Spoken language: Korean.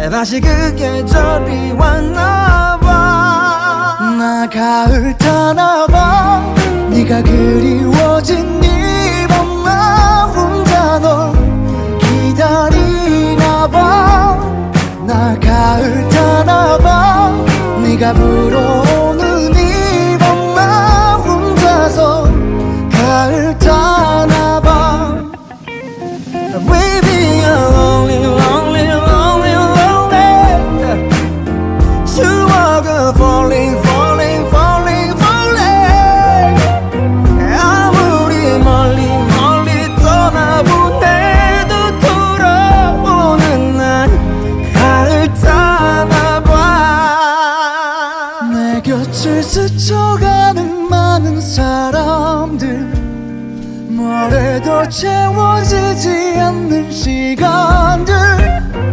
다시 그 계절이 왔나봐. 나 가을 타나봐. 네가 그리워진 이밤 나 혼자 널 기다리나봐. 나 가을 타나봐. 네가 불어오는 이밤 나 혼자서 가을 타나봐. Baby I'm lonely lonely lonely lonely. 추억은 falling falling falling falling. 아무리 멀리 멀리 떠나보내도 돌아오는 난 가을 타나봐. 내 곁을 스쳐가는 많은 사람들, 모래도 채워